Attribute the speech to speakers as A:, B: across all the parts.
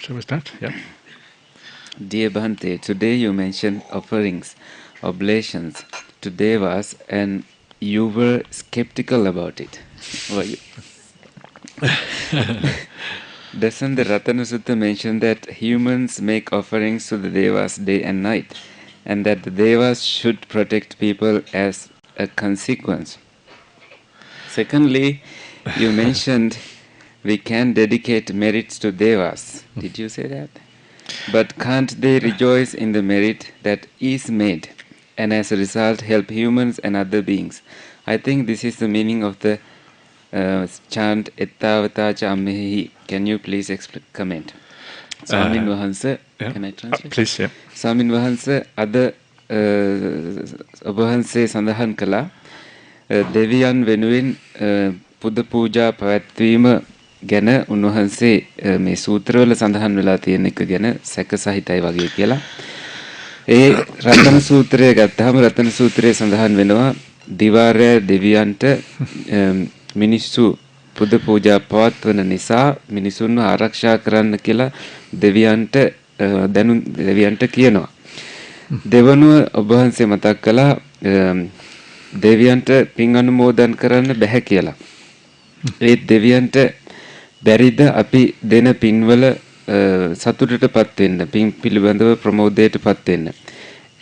A: So was that? Yeah.
B: Dear Bhante, today you mentioned offerings, oblations to devas, and you were skeptical about it. Were you? Doesn't the Ratana Sutta mention that humans make offerings to the devas day and night, and that the devas should protect people as a consequence? Secondly, you mentioned we can dedicate merits to devas. Did you say that? But can't they rejoice in the merit that is made, and as a result help humans and other beings? I think this is the meaning of the chant Ettavata Chammehi. Can you please comment? Swamin Wahansa,
A: Yeah.
B: can I translate?
A: Please, yeah.
B: Swamin Wahansa, other Wahanse සඳහන් කළා දෙවියන් වෙනුවෙන් පුද පූජා පැවැත්වීම ගැන උන්වහන්සේ මේ සූත්‍රවල සඳහන් වෙලා තියෙන එක ගැන සැක සහිතයි වගේ කියලා. ඒ රතන සූත්‍රය ගත්තාම රතන සූත්‍රයේ සඳහන් වෙනවා දිවාරය දෙවියන්ට මිනිස්සු පුද පූජා පවත්වන නිසා මිනිසුන්ව ආරක්ෂා කරන්න කියලා දෙවියන්ට කියනවා. දෙවනුව ඔබ වහන්සේ මතක් කළා දෙවියන්ට පින් අනුමෝදන් කරන්න බැහැ කියලා. ඒ දෙවියන්ට බැරිද අපි දෙන පින්වල සතුටටපත් වෙන්න, පින් පිළිබඳව ප්‍රමෝදයටපත් වෙන්න.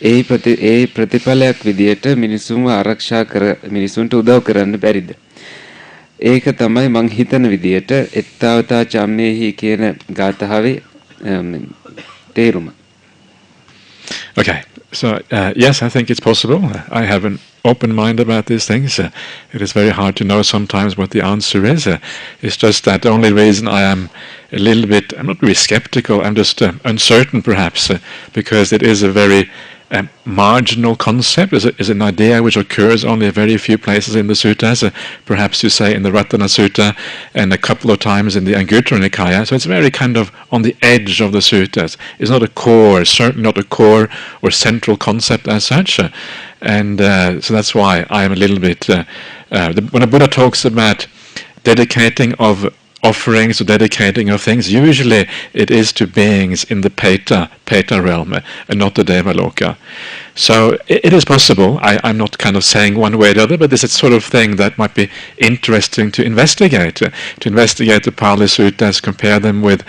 B: ඒ ප්‍රතිඵලයක් විදියට මිනිසුන්ව ආරක්ෂා කර මිනිසුන්ට උදව් කරන්න බැරිද? ඒක තමයි මං හිතන විදියට එත්තාවතා චම්මේහි කියන ගාථාවේ තේරුම.
A: Okay, so yes, I think it's possible. I have an open mind about these things. It is very hard to know sometimes what the answer is. It's just that the only reason I am a little bit, I'm not really skeptical, I'm just uncertain perhaps, because it is a very marginal concept, is an idea which occurs only a very few places in the suttas, perhaps you say in the Ratana Sutta and a couple of times in the Anguttara Nikaya, so it's very kind of on the edge of the suttas. It's not a core, certainly not a core or central concept as such, and so that's why I am a little bit, when a Buddha talks about dedicating of offerings or dedicating of things, usually it is to beings in the Peta realm and not the Devaloka. So it is possible. I'm not kind of saying one way or the other, but this is sort of thing that might be interesting to investigate the Pali Suttas, compare them with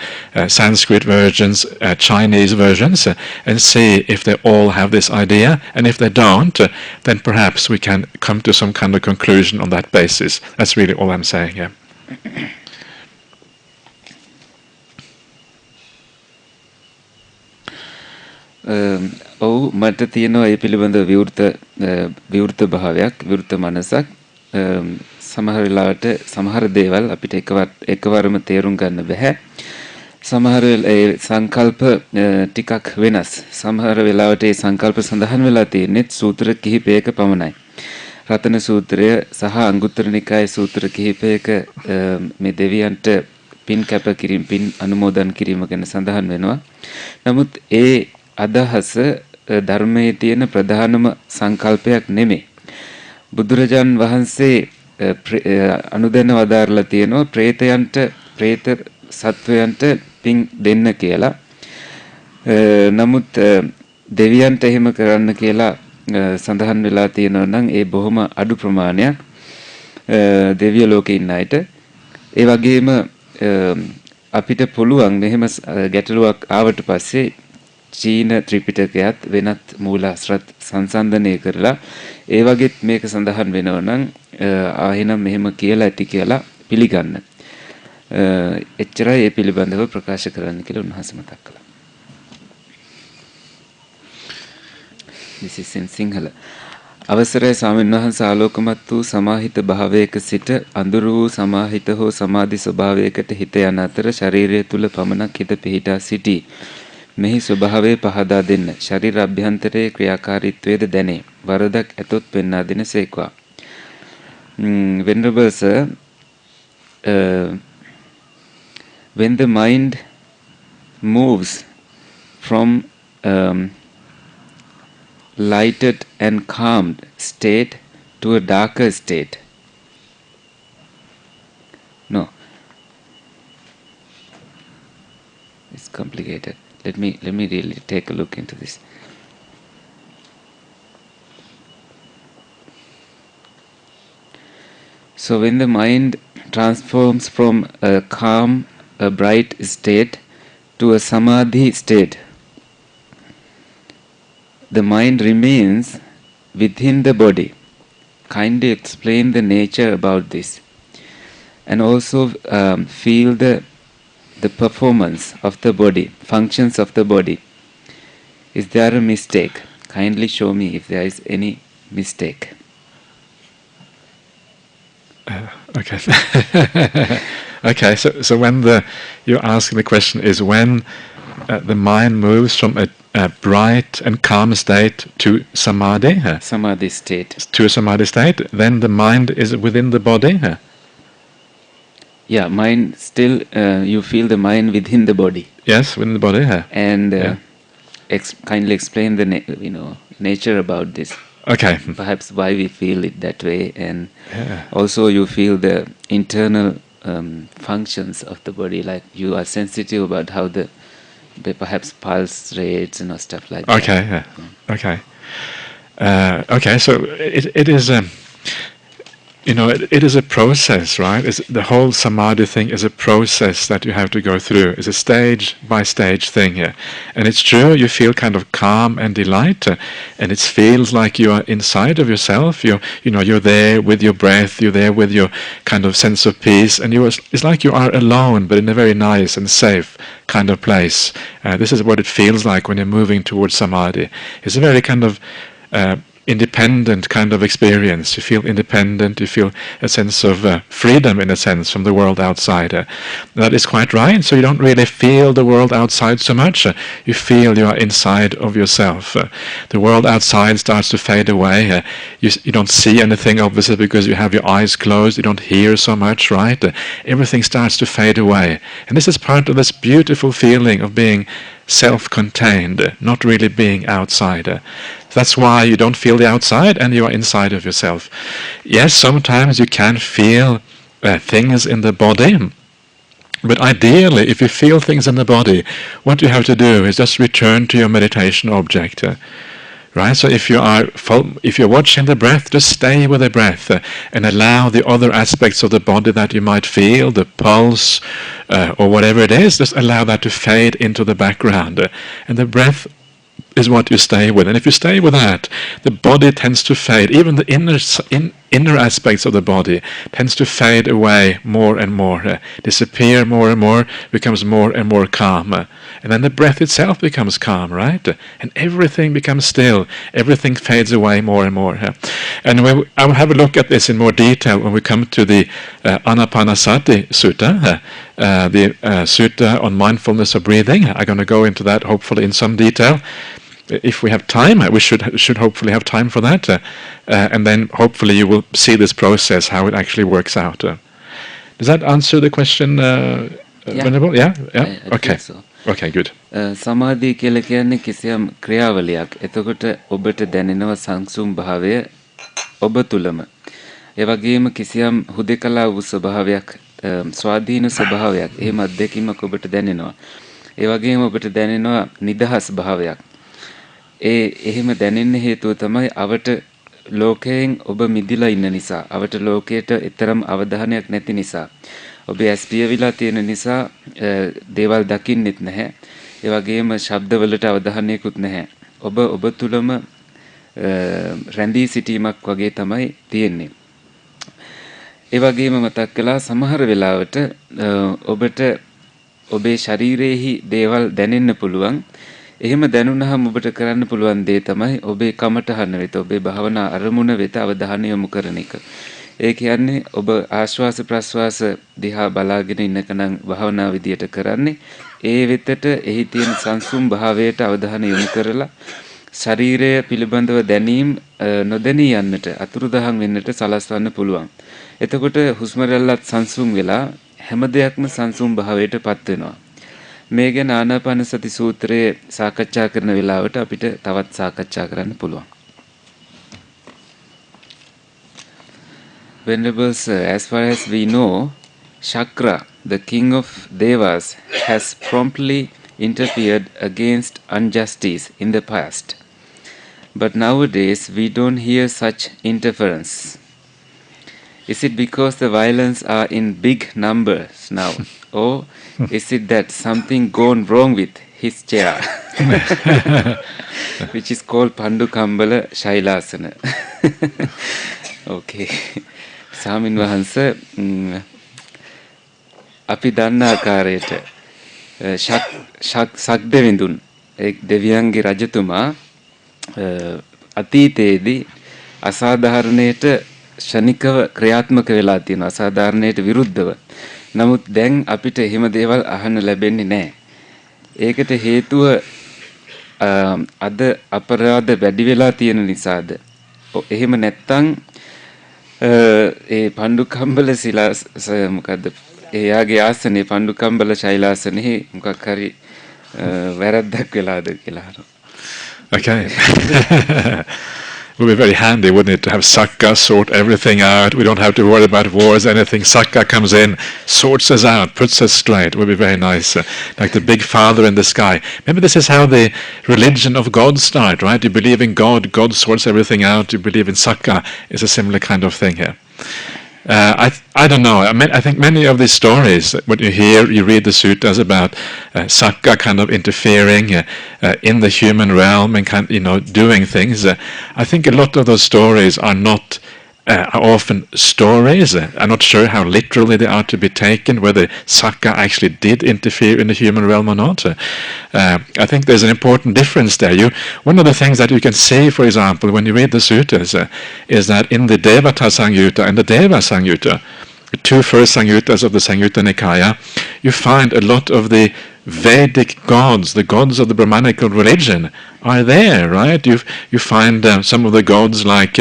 A: Sanskrit versions, Chinese versions, and see if they all have this idea, and if they don't, then perhaps we can come to some kind of conclusion on that basis. That's really all I'm saying, yeah.
B: ඔව් මට තියෙනවා ඒ පිළිබඳ විවෘත භාවයක් විවෘත මනසක් සමහර වෙලාවට සමහර දේවල් අපිට එකවරම තේරුම් ගන්න බෑ සමහර ඒ සංකල්ප ටිකක් වෙනස් සමහර වෙලාවට ඒ සංකල්ප සඳහන් වෙලා තියෙන්නේ සූත්‍ර කිහිපයක පමණයි රතන සූත්‍රය සහ අංගුත්තර නිකායේ සූත්‍ර කිහිපයක මේ දෙවියන්ට පින් කැප කිරීම පින් අනුමෝදන් කිරීම ගැන සඳහන් වෙනවා නමුත් ඒ අදහස ධර්මයේ තියෙන ප්‍රධානම සංකල්පයක් නෙමෙයි. බුදුරජාන් වහන්සේ අනුදැන වදාරලා තියෙනවා ප්‍රේත සත්වයන්ට පින් දෙන්න කියලා. නමුත් දෙවියන්ට එහෙම කරන්න කියලා සඳහන් වෙලා තියෙනවා නම් ඒ බොහොම අඩු ප්‍රමාණයක් දෙවිය ලෝකේ ඉන්න අයට. ඒ වගේම අපිට පුළුවන් මෙහෙම ගැටලුවක් ආවට පස්සේ චීන ත්‍රිපිටකයත් වෙනත් මූලාශ්‍රත් සංසන්දනය කරලා ඒ වගේත් මේක සඳහන් වෙනවා නම් ආයෙනම් මෙහෙම කියලා ඇති කියලා පිළිගන්න. එච්චරයි ඒ පිළිබඳව ප්‍රකාශ කරන්න කියලා උන්වහන්සේ මතක් කළා. This is in Sinhala. අවසරයි ස්වාමීන් වහන්සේ ආලෝකමත් වූ සමාහිත භාවයක සිට අඳුරු වූ සමාහිත හෝ සමාධි ස්වභාවයකට හිත යන අතර ශරීරය තුල පමණක් හිත පිහිටා සිටී. මෙහි ස්වභාවය පහදා දෙන්න. ශරීර අභ්‍යන්තරයේ ක්‍රියාකාරීත්වයේද දැනේ. වරදක් ඇතොත් පෙන්වා දෙන සේක්වා. Venerable sir, when the mind moves from lighted and calmed state to a darker state, no. It's complicated. Let me really take a look into this. So when the mind transforms from a calm, a bright state to a samadhi state, the mind remains within the body. Kindly explain the nature about this, and also feel the performance of the body, functions of the body. Is there a mistake? Kindly show me if there is any mistake.
A: Okay. Okay. So when you're asking the question is when the mind moves from a bright and calm state to samadhi.
B: Samadhi state.
A: To a samadhi state, then the mind is within the body.
B: Yeah, mind still. You feel the mind within the body.
A: Yes, within the body.
B: And kindly explain the nature about this.
A: Okay.
B: Perhaps why we feel it that way, and also you feel the internal functions of the body, like you are sensitive about how the perhaps pulse rates and stuff like that.
A: Okay. Okay. Okay. So it is. It is a process, right? The whole samadhi thing is a process that you have to go through. It's a stage by stage thing here. And it's true, you feel kind of calm and delight, and it feels like you are inside of yourself. You're there with your breath, you're there with your kind of sense of peace, and it's like you are alone, but in a very nice and safe kind of place. This is what it feels like when you're moving towards samadhi. It's a very kind of independent kind of experience. You feel independent, you feel a sense of freedom in a sense from the world outside. That is quite right. So you don't really feel the world outside so much. You feel you are inside of yourself. The world outside starts to fade away. You don't see anything obviously because you have your eyes closed. You don't hear so much, right? Everything starts to fade away. And this is part of this beautiful feeling of being self-contained, not really being outside. That's why you don't feel the outside and you are inside of yourself. Yes, sometimes you can feel things in the body, but ideally, if you feel things in the body, what you have to do is just return to your meditation object. Right? So if you're watching the breath, just stay with the breath and allow the other aspects of the body that you might feel, the pulse or whatever it is, just allow that to fade into the background. And the breath is what you stay with. And if you stay with that, the body tends to fade. Even the inner aspects of the body tends to fade away more and more, disappear more and more, becomes more and more calm. And then the breath itself becomes calm, right? And everything becomes still. Everything fades away more and more. And I will have a look at this in more detail when we come to the Anapanasati Sutta, the Sutta on mindfulness of breathing. I'm going to go into that hopefully in some detail. If we have time, we should hopefully have time for that, and then hopefully you will see this process, how it actually works out. Does that answer the question, Venerable? Yeah? Okay.
B: So.
A: Okay, good.
B: සමාධිය කියලා කියන්නේ කිසියම් ක්‍රියාවලියක්. එතකොට ඔබට දැනෙනවා සංසුම් භාවය ඔබ තුලම. ඒ වගේම කිසියම් හුදෙකලා වූ ස්වභාවයක්, ස්වාධීන ස්වභාවයක්, එහෙම අත්දැකීමක් ඔබට දැනෙනවා. ඒ වගේම ඔබට දැනෙනවා නිදහස් භාවයක්. එහෙම දැනෙන්න හේතුව තමයි අවට ලෝකයෙන් ඔබ මිදිලා ඉන්න නිසා, අවට ලෝකයට එතරම් අවධානයක් නැති නිසා, ඔබේ ඇස් පියවිලා තියෙන නිසා දේවල් දකින්නෙත් නැහැ. ඒ වගේම ශබ්දවලට අවධානයකුත් නැහැ. ඔබ තුලම රැඳී සිටීමක් වගේ තමයි තියෙන්නේ. ඒ වගේම මතක් කළා සමහර වෙලාවට ඔබට ඔබේ ශරීරයේහි දේවල් දැනෙන්න පුළුවන්. එහෙම දැනුණාම ඔබට කරන්න පුළුවන් දේ තමයි ඔබේ කමඨහන වෙත, ඔබේ භාවනා අරමුණ වෙත අවධානය යොමු කරන එක. ඒ කියන්නේ ඔබ ආශ්වාස ප්‍රශ්වාස දිහා බලාගෙන ඉන්නකනම් භාවනා විදියට කරන්නේ ඒ වෙතට එහි තියෙන සංසුම් භාවයට අවධානය යොමු කරලා ශරීරය පිළිබඳව දැනීම නොදැනී යන්නට, අතුරුදහන් වෙන්නට සලස්වන්න පුළුවන්. එතකොට හුස්ම රැල්ලත් සංසුම් වෙලා හැම දෙයක්ම සංසුම් භාවයට පත් වෙනවා. මේ ගැන ආනාපාන සති සූත්‍රයේ සාකච්ඡා කරන වෙලාවට අපිට තවත් සාකච්ඡා කරන්න පුළුවන්. Venerables, as far as we know, Shakra, the king of Devas, has promptly interfered against injustice in the past. But nowadays we don't hear such interference. Is it because the violence are in big numbers now? Or is it that something gone wrong with his chair? Which is called Pandu Kambala Shailasana. Okay. Samin Wahansa අපි දන්න ආකාරයට සක්දෙවිඳුන් දෙවියන්ගේ රජතුමා අතීතයේදී අසාධාරණයට ශනිකව ක්‍රියාත්මක වෙලා තියෙනවා අසාධාරණයට විරුද්ධව. නමුත් දැන් අපිට එහෙම දේවල් අහන්න ලැබෙන්නේ නැහැ. ඒකට හේතුව අද අපරාධ වැඩි වෙලා තියෙන නිසාද? එහෙම නැත්තම් ඒ පණ්ඩුකම්බල සිලා මොකද්ද? එයාගේ ආසනේ පණ්ඩුකම්බල ශෛලාසනේ මොකක් හරි වැරද්දක් වෙලාද කියලා අහනවා.
A: Okay. It would be very handy, wouldn't it, to have Sakka sort everything out. We don't have to worry about wars, anything. Sakka comes in, sorts us out, puts us straight. It would be very nice, like the big father in the sky. Maybe this is how the religion of God started, right? You believe in God, God sorts everything out. You believe in Sakka. It's a similar kind of thing here. I don't know. I think many of these stories, what you hear, you read the suttas about Sakka kind of interfering in the human realm and doing things. I think a lot of those stories are not are often stories. I'm not sure how literally they are to be taken, whether Sakka actually did interfere in the human realm or not. I think there's an important difference there. One of the things that you can say, for example, when you read the suttas, is that in the Devata Sangyutta and the Deva Sangyutta, the two first Sangyuttas of the Sangyutta Nikaya, you find a lot of the Vedic gods, the gods of the Brahmanical religion, are there, right? You find some of the gods like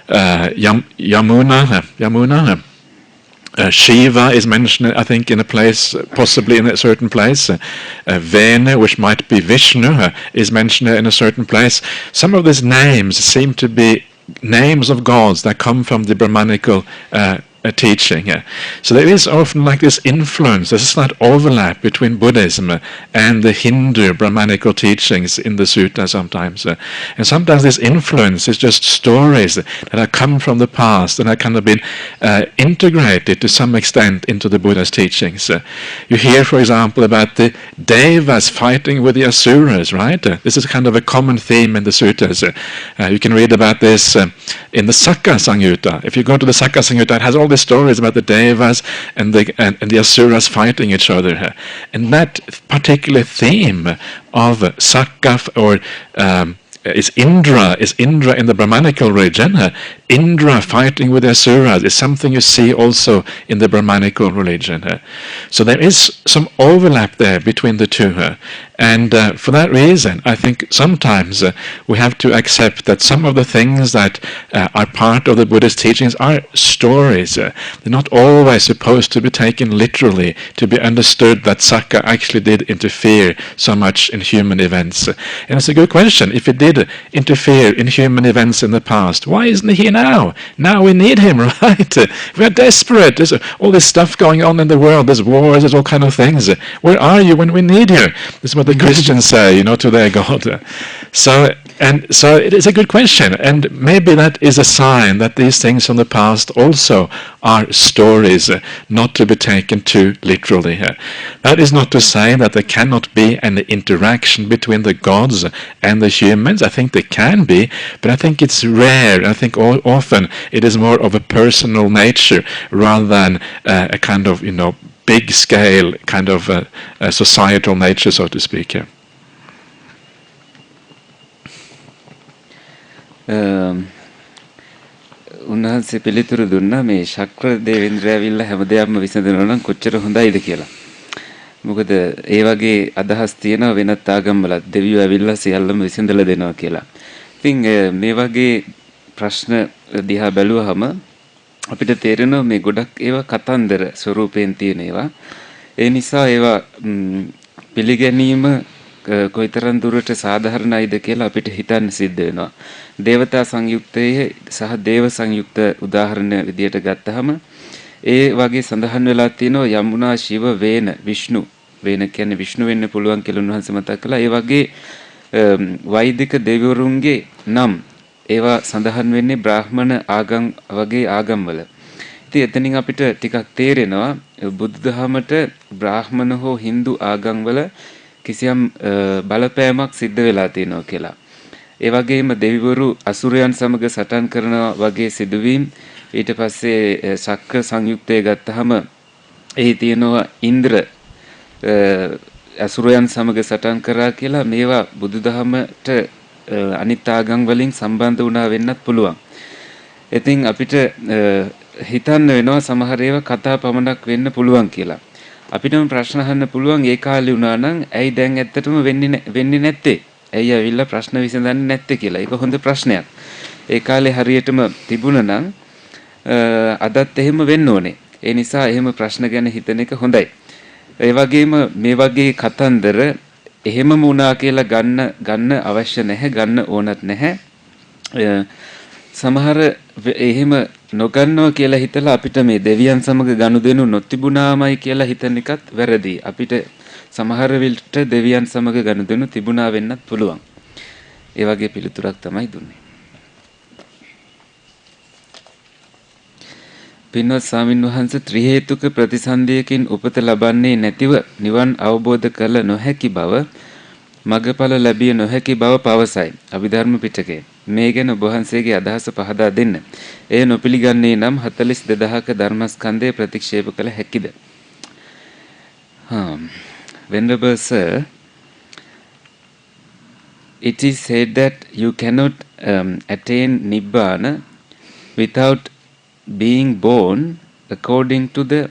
A: Yamuna. Shiva is mentioned, I think, in a place, possibly in a certain place. Venu, which might be Vishnu, is mentioned in a certain place. Some of these names seem to be names of gods that come from the Brahmanical teaching. So there is often like this influence, there's a slight overlap between Buddhism and the Hindu Brahmanical teachings in the sutta sometimes. And sometimes this influence is just stories that have come from the past and have kind of been integrated to some extent into the Buddha's teachings. You hear, for example, about the Devas fighting with the Asuras, right? This is kind of a common theme in the suttas. You can read about this in the Sakka Sangyutta. If you go to the Sakka Sangyutta, it has all the stories about the Devas and the Asuras fighting each other. And that particular theme of Sakka or is Indra in the Brahmanical religion. Indra fighting with the Asuras is something you see also in the Brahmanical religion. So there is some overlap there between the two. And for that reason, I think sometimes we have to accept that some of the things that are part of the Buddhist teachings are stories. They're not always supposed to be taken literally, to be understood that Sakka actually did interfere so much in human events. And it's a good question. If it did interfere in human events in the past, why isn't he here now? Now we need him, right? We are desperate. There's all this stuff going on in the world. There's wars, there's all kind of things. Where are you when we need you? This is what the Christians say, to their God. So it is a good question, and maybe that is a sign that these things from the past also are stories, not to be taken too literally. That is not to say that there cannot be an interaction between the gods and the humans. I think there can be, but I think it's rare. I think often it is more of a personal nature rather than a kind of, big scale kind of societal nature, so to speak.
B: උන්වහන්සේ පිළිතුරු දුන්නා මේ ශක්‍ර දේවේන්ද්‍රය ඇවිල්ලා හැමදේම විසඳනවා නම් කොච්චර හොඳයිද කියලා. මොකද ඒ වගේ අදහස් තියෙනවා වෙනත් ආගම්වලත් දෙවියෝ ඇවිල්ලා සියල්ලම විසඳලා දෙනවා කියලා. ඉතින් මේ වගේ ප්‍රශ්න දිහා බැලුවහම අපිට තේරෙනවා මේ ගොඩක් ඒවා කතන්දර ස්වරූපයෙන් තියෙන ඒවා. ඒ නිසා ඒවා පිළිගැනීම කොයිතරම් දුරට සාධාරණයිද කියලා අපිට හිතන්න සිද්ධ වෙනවා. දේවතා සංයුක්තයේ සහ දේව සංයුක්ත උදාහරණ විදියට ගත්තහම ඒ වගේ සඳහන් වෙලා තියෙනවා යමුනා ශිව වේන විෂ්ණු වෙන කියන්නේ විෂ්ණු වෙන්න පුළුවන් කියලා උන්වහන්සේ මතක් කළා. ඒ වගේ වෛදික දෙවිවරුන්ගේ නම් ඒවා සඳහන් වෙන්නේ බ්‍රාහ්මණ ආගම් වගේ ආගම්වල. ඉතින් එතනින් අපිට ටිකක් තේරෙනවා බුදුදහමට බ්‍රාහ්මණ හෝ Hindu ආගම්වල කිසියම් බලපෑමක් සිද්ධ වෙලා තියෙනවා කියලා. ඒ වගේම දෙවිවරු අසුරයන් සමග සටන් කරනවා වගේ සිදුවීම් ඊට පස්සේ ශක්‍ර සංයුක්තය ගත්තහම එහි තියෙනවා ඉන්ද්‍ර අසුරයන් සමග සටන් කරා කියලා මේවා බුදුදහමට අනිත් ආගම් වලින් සම්බන්ධ වුණා වෙන්නත් පුළුවන්. ඉතින් අපිට හිතන්න වෙනවා සමහර ඒවා කතා පමණක් වෙන්න පුළුවන් කියලා. අපිටම ප්‍රශ්න අහන්න පුළුවන් ඒ කාලේ වුණා නම් ඇයි දැන් ඇත්තටම වෙන්නේ නැත්තේ? ඇයි ඇවිල්ලා ප්‍රශ්න විසඳන්නේ නැත්තේ කියලා. ඒක හොඳ ප්‍රශ්නයක්. ඒ කාලේ හරියටම තිබුණා නම් අදත් එහෙම වෙන්න ඕනේ. ඒ නිසා එහෙම ප්‍රශ්න ගැන හිතන එක හොඳයි. ඒ වගේම මේ වගේ කතන්දර එහෙමම වුණා කියලා ගන්න අවශ්‍ය නැහැ, ගන්න ඕනත් නැහැ. සමහර එහෙම නොගන්නවා කියලා හිතලා අපිට මේ දෙවියන් සමග ගනුදෙනු නොතිබුණාමයි කියලා හිතන එකත් වැරදි. අපිට සමහර විට දෙවියන් සමග ගනුදෙනු තිබුණා වෙන්නත් පුළුවන්. ඒ වගේ පිළිතුරක් තමයි දුන්නේ. පින්වත් ස්වාමින් වහන්සේ ත්‍රි හේතුක ප්‍රතිසන්දියකින් උපත ලබන්නේ නැතිව නිවන් අවබෝධ කළ නොහැකි බව මගඵල ලැබිය නොහැකි බව පවසයි අභිධර්ම පිටකේ. මේ ගැන ඔබ වහන්සේගේ අදහස පහදා දෙන්න. එය නොපිළිගන්නේ නම් 42000ක ධර්මස්කන්ධය ප්‍රතික්ෂේප කළ හැකිද? Venerable sir, it is said that you cannot attain Nibbana without being born according to the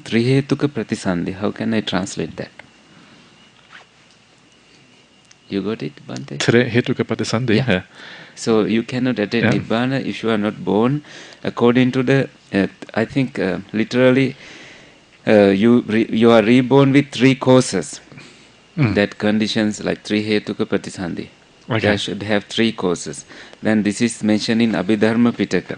B: Trihetuka Pratisandhi. How can I translate that? You got it, Bante?
A: Trihetuka Pratisandhi.
B: Yeah. So you cannot attain Nibbana if you are not born according to the, I think literally you are reborn with three causes. That conditions like Trihetuka Pratisandhi.
A: Okay.
B: They should have three causes. Then this is mentioned in Abhidharma Pitaka.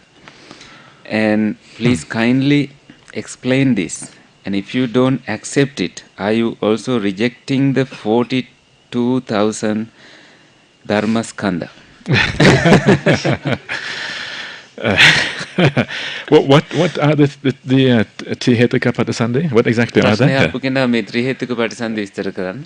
B: And please kindly explain this. And if you don't accept it, are you also rejecting the 42,000 Dharma Skandha?
A: What are the Trihetuka Pratisandhi? What exactly are they?
B: ප්‍රශ්නය අපු කෙනා මේ ත්‍රිහේතුක ප්‍රතිසන්ධි විස්තර කරන්න.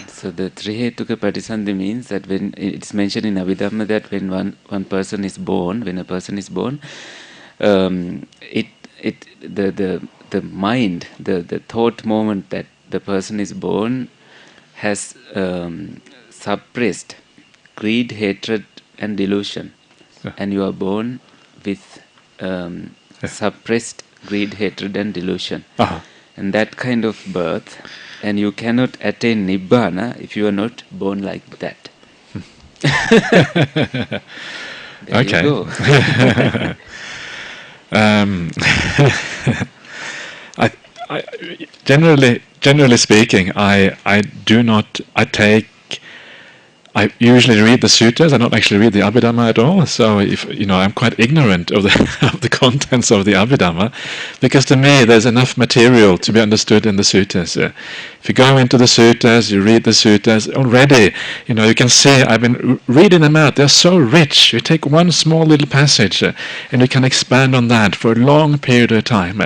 B: So the Trihetuka Pratisandhi means that when it's mentioned in Abhidhamma that when one person is born, when a person is born, the mind, the thought moment that the person is born has suppressed greed, hatred, and delusion, and you are born with suppressed greed, hatred, and delusion, and that kind of birth. And you cannot attain Nibbana if you are not born like that. There
A: Okay.
B: you go.
A: I generally speaking, I usually read the sutras. I don't actually read the Abhidhamma at all. So I'm quite ignorant of the contents of the Abhidhamma, because to me there's enough material to be understood in the sutras. If you go into the sutras, you read the sutras already. You can see I've been reading them out. They're so rich. You take one small little passage and you can expand on that for a long period of time.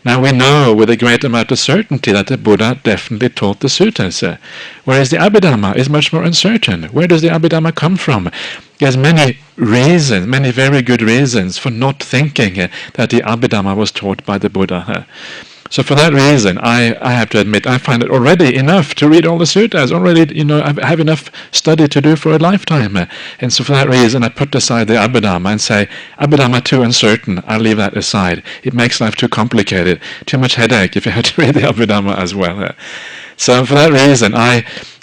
A: Now we know with a great amount of certainty that the Buddha definitely taught the sutras, whereas the Abhidhamma is much more uncertain. Where does the Abhidhamma come from? There's many reasons, many very good reasons for not thinking that the Abhidhamma was taught by the Buddha. So for that reason, I have to admit, I find it already enough to read all the sutras. Already, I have enough study to do for a lifetime. And so for that reason, I put aside the Abhidhamma and say, Abhidhamma too uncertain, I'll leave that aside. It makes life too complicated, too much headache if you have to read the Abhidhamma as well. So for that reason,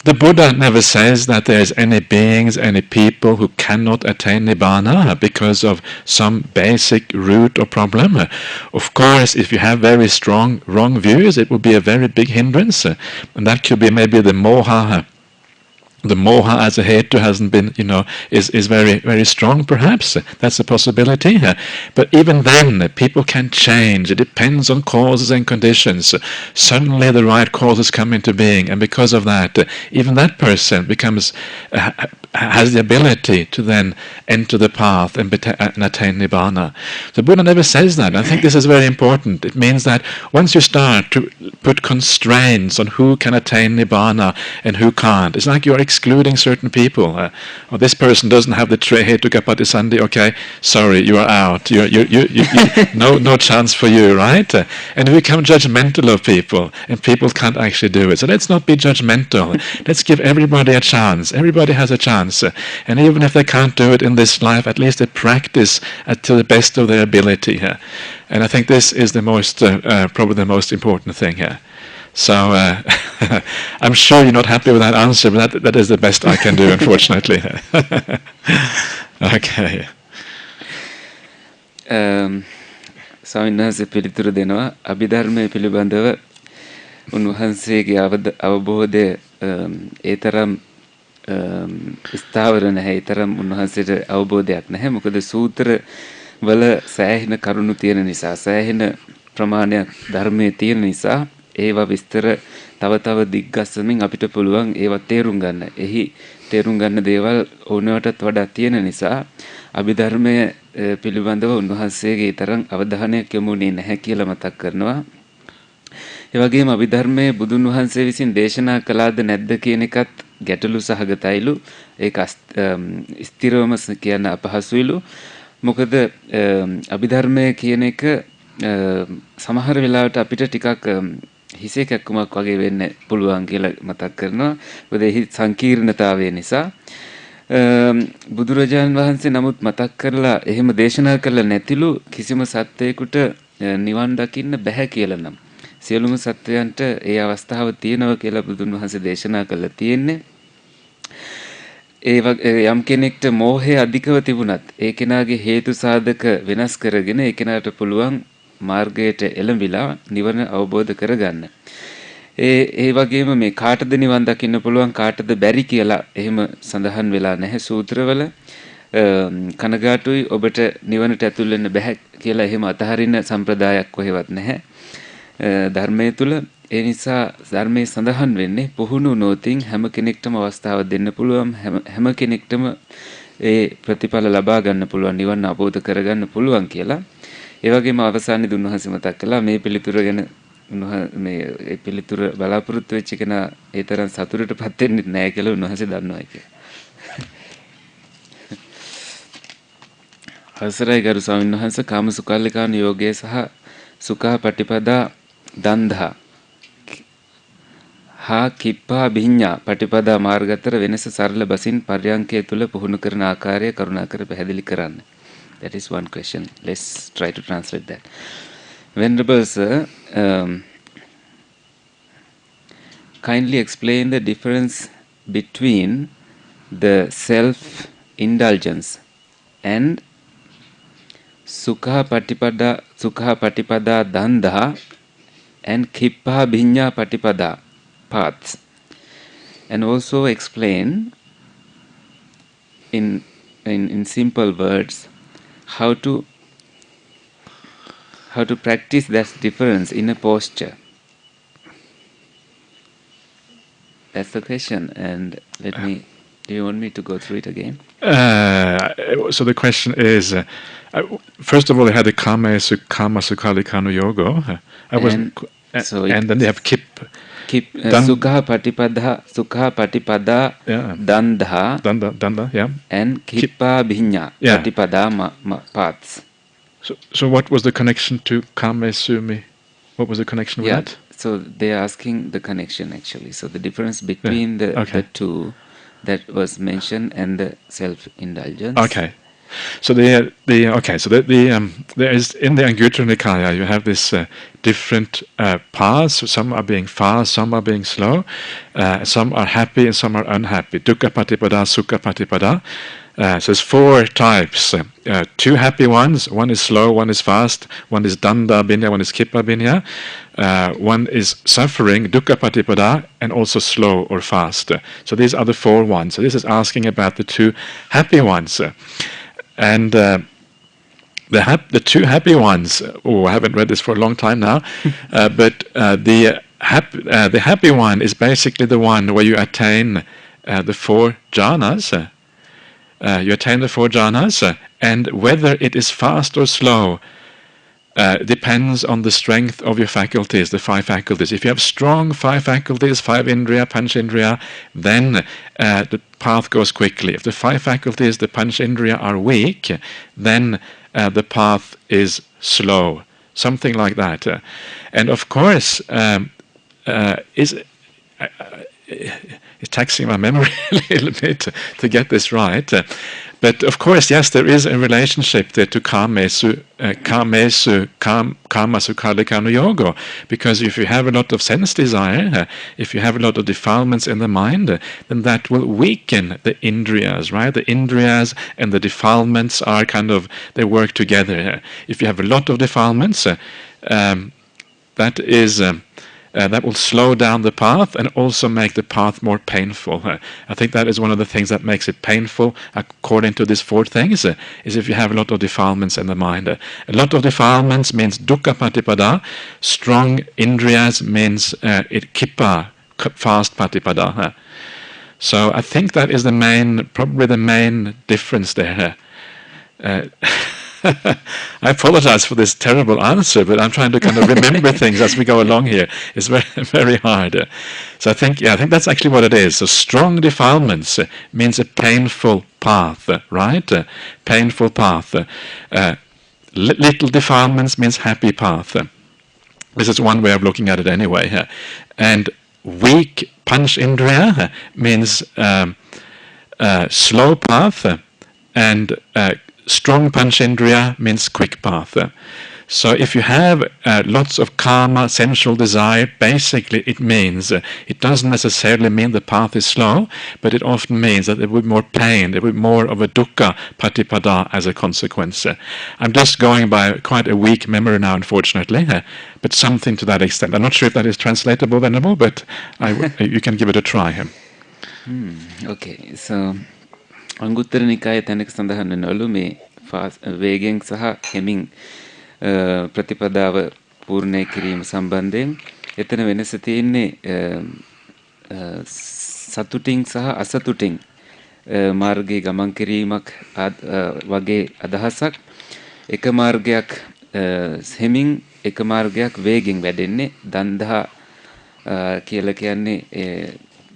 A: The Buddha never says that there's any beings, any people who cannot attain Nibbana because of some basic root or problem. Of course, if you have very strong wrong views, it will be a very big hindrance. And that could be maybe the moha. The moha as a hetu hasn't been, is very, very strong perhaps. That's a possibility. But even then, people can change. It depends on causes and conditions. Suddenly the right causes come into being, and because of that, even that person becomes, has the ability to then enter the path and attain Nibbana. The Buddha never says that. I think this is very important. It means that once you start to put constraints on who can attain Nibbana and who can't, it's like you're excluding certain people. Or this person doesn't have the hetu kapati sandhi. Okay, sorry, you are out. You no chance for you, right? And we become judgmental of people, and people can't actually do it. So let's not be judgmental. Let's give everybody a chance. Everybody has a chance. And even if they can't do it in this life, at least they practice to the best of their ability. And I think this is the most, probably the most important thing here. So I'm sure you're not happy with that answer, but that is the best I can do, unfortunately. Okay.
B: ස්වාමීන් වහන්සේ පිළිතුරු දෙනවා අභිධර්මයේ පිළිබඳව උන්වහන්සේගේ අවබෝධය ඒ තරම් ස්ථාවර නැහැ. ඒ තරම් උන්වහන්සේට අවබෝධයක් නැහැ. මොකද සූත්‍ර වල සෑහෙන කරුණු තියෙන නිසා, සෑහෙන ප්‍රමාණයක් ධර්මයේ තියෙන නිසා ඒවා විස්තර තව දිග්ගස්සමින් අපිට පුළුවන් ඒවා තේරුම් ගන්න. එහි තේරුම් ගන්න දේවල් ඕනෑවටත් වඩා තියෙන නිසා අභිධර්මය පිළිබඳව උන්වහන්සේගේ තරම් අවධානයක් යොමුනේ නැහැ කියලා මතක් කරනවා. ඒ වගේම අභිධර්මයේ බුදුන් වහන්සේ විසින් දේශනා කළාද නැද්ද කියන එකත් ගැටලු සහගතයිලු. ඒක ස්ථිරවම කියන අපහසුයිලු. මොකද අභිධර්මය කියන එක සමහර වෙලාවට අපිට ටිකක් හිසේ කැක්කුමක් වගේ වෙන්න පුළුවන් කියලා මතක් කරනවා. මොකද එහි සංකීර්ණතාවය නිසා බුදුරජාණන් වහන්සේ නමුත් මතක් කරලා එහෙම දේශනා කළා නැතිලු කිසිම සත්වයකට නිවන් දකින්න බෑ කියලා නම්. සියලුම සත්වයන්ට ඒ අවස්ථාව තියෙනවා කියලා බුදුන් වහන්සේ දේශනා කළා තියෙන්නේ. යම් කෙනෙක්ට මෝහය අධිකව තිබුණත් ඒ කෙනාගේ හේතු සාධක වෙනස් කරගෙන ඒ කෙනාට පුළුවන් මාර්ගයට එළඹිලා නිවන අවබෝධ කරගන්න. ඒ වගේම මේ කාටද නිවන් දකින්න පුළුවන් කාටද බැරි කියලා එහෙම සඳහන් වෙලා නැහැ සූත්‍රවල. කනගාටුයි ඔබට නිවනට ඇතුල් වෙන්න බෑ කියලා එහෙම අතහරින සම්ප්‍රදායක් කොහෙවත් නැහැ ධර්මයේ තුල. ඒ නිසා ධර්මයේ සඳහන් වෙන්නේ පුහුණු නොතින් හැම කෙනෙක්ටම අවස්ථාවක් දෙන්න පුළුවන්, හැම කෙනෙක්ටම ඒ ප්‍රතිඵල ලබා ගන්න පුළුවන්, නිවන් අවබෝධ කරගන්න පුළුවන් කියලා. ඒ වගේම අවසානයේ දුන්වහන්සේ මතක් කළා මේ පිළිතුර ගැන මේ පිළිතුර බලාපොරොත්තු වෙච්ච කෙනා ඒ තරම් සතුටටපත් වෙන්නේ නැහැ කියලා උන්වහන්සේ දන්නවා කියලා. අවසරයි ගරු ස්වාමීන් වහන්සේ කාමසුකල්ලිකාන යෝගයේ සහ සුඛා පටිපදා දන්දා හා කිප්පා බිඤ්ඤා පටිපදා මාර්ග අතර වෙනස සරල බසින් පර්යංකය තුල පුහුණු කරන ආකාරය කරුණාකර පැහැදිලි කරන්න. That is one question. Let's try to translate that. Venerable Sir, kindly explain the difference between the self-indulgence and sukha patipada dandha and kippa bhinya patipada paths, and also explain in simple words how to practice that difference in a posture. That's the question. And do you want me to go through it again?
A: So the question is, first of all, they had the kama sukhalikanu yoga. And then they have
B: sukha patipada
A: danda, yeah,
B: and kippa bhinya patipada paths.
A: So what was the connection to kama sumi? What was the connection with that?
B: So they are asking the connection actually. So the difference between the two that was mentioned and the self-indulgence.
A: Okay. So there is in the Anguttara Nikaya you have this different paths. Some are being fast, some are being slow, some are happy and some are unhappy. Dukkha patipada, sukha patipada. So there's four types. Two happy ones. One is slow, one is fast. One is danda binya, one is kippa binya. One is suffering, dukkha patipada, and also slow or fast. So these are the four ones. So this is asking about the two happy ones. And the two happy ones. Oh, I haven't read this for a long time now, but the happy one is basically the one where you attain the four jhanas. You attain the four jhanas, and whether it is fast or slow depends on the strength of your faculties, the five faculties. If you have strong five faculties, five indriya, panch indriya, then the path goes quickly. If the five faculties, the panch indriya, are weak, then the path is slow. Something like that. And of course, it's taxing my memory a little bit to get this right. But of course, yes, there is a relationship there to kamesu karlikanu yoga, because if you have a lot of sense desire, if you have a lot of defilements in the mind, then that will weaken the indriyas, right? The indriyas and the defilements are they work together. If you have a lot of defilements, that will slow down the path and also make the path more painful. I think that is one of the things that makes it painful, according to these four things, is if you have a lot of defilements in the mind. A lot of defilements means dukkha patipada. Strong indriyas means kippa, fast patipada. So I think that is probably the main difference there. I apologize for this terrible answer, but I'm trying to remember things as we go along here. It's very, very hard. So I think that's actually what it is. So strong defilements means a painful path, right? Painful path. Little defilements means happy path. This is one way of looking at it anyway. And weak panch indriya means slow path, and strong panchendriya means quick path. So if you have lots of karma, sensual desire, basically it means, it doesn't necessarily mean the path is slow, but it often means that there will be more pain, there will be more of a dukkha patipada as a consequence. I'm just going by quite a weak memory now, unfortunately, but something to that extent. I'm not sure if that is translatable, Venerable, but you can give it a try.
B: Okay, so අංගුත්තර නිකායේ තැනක සඳහන් වෙනවලු මේ වේගයෙන් සහ හෙමින් ප්‍රතිපදාව පූර්ණේ කිරීම සම්බන්ධයෙන් එතන වෙනස තියෙන්නේ සතුටින් සහ අසතුටින් මාර්ගයේ ගමන් කිරීමක් වගේ අදහසක්. එක මාර්ගයක් හෙමින් එක මාර්ගයක් වේගෙන් වැඩෙන්නේ. දන්දහා කියලා කියන්නේ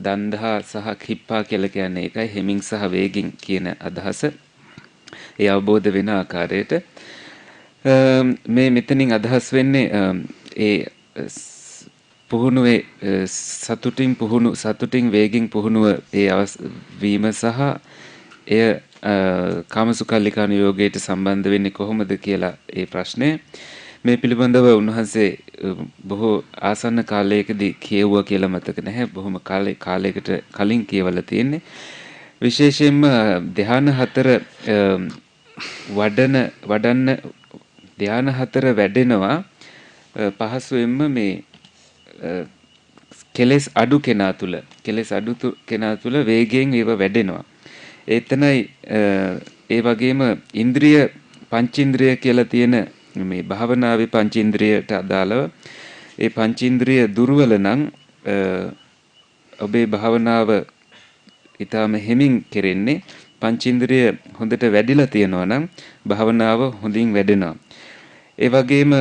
B: දන්දහා සහ කිප්පා කියලා කියන්නේ ඒකයි. හෙමින් සහ වේගින් කියන අදහස ඒ අවබෝධ වෙන ආකාරයට මේ මෙතනින් අදහස් වෙන්නේ ඒ පුහුණුවේ සතුටින් වේගින් පුහුණුව ඒ වීම සහ එය කාමසුඛල්ලිකාන යෝගයට සම්බන්ධ වෙන්නේ කොහොමද කියලා ඒ ප්‍රශ්නේ මේ පිළිබඳව උන්වහන්සේ බොහෝ ආසන්න කාලයකදී කියවුවා කියලා මතක නැහැ. බොහොම කාලයකට කලින් කියවලා තියෙන්නේ. විශේෂයෙන්ම ධ්‍යාන 4 වඩන්න ධ්‍යාන 4 වැඩෙනවා පහසුවෙන්ම මේ කෙලෙස් අඩු කෙනා තුල වේගයෙන් ඒව වැඩෙනවා. එතනයි ඒ වගේම ඉන්ද්‍රිය පංචේන්ද්‍රිය කියලා තියෙන මේ භාවනාවේ පංචේන්ද්‍රියට අදාළව ඒ පංචේන්ද්‍රිය දුර්වල නම් ඔබේ භාවනාව ඊටම හිමින් කෙරෙන්නේ. පංචේන්ද්‍රිය හොඳට වැඩිලා තියෙනවා නම් භාවනාව හොඳින් වැඩෙනවා. ඒ වගේම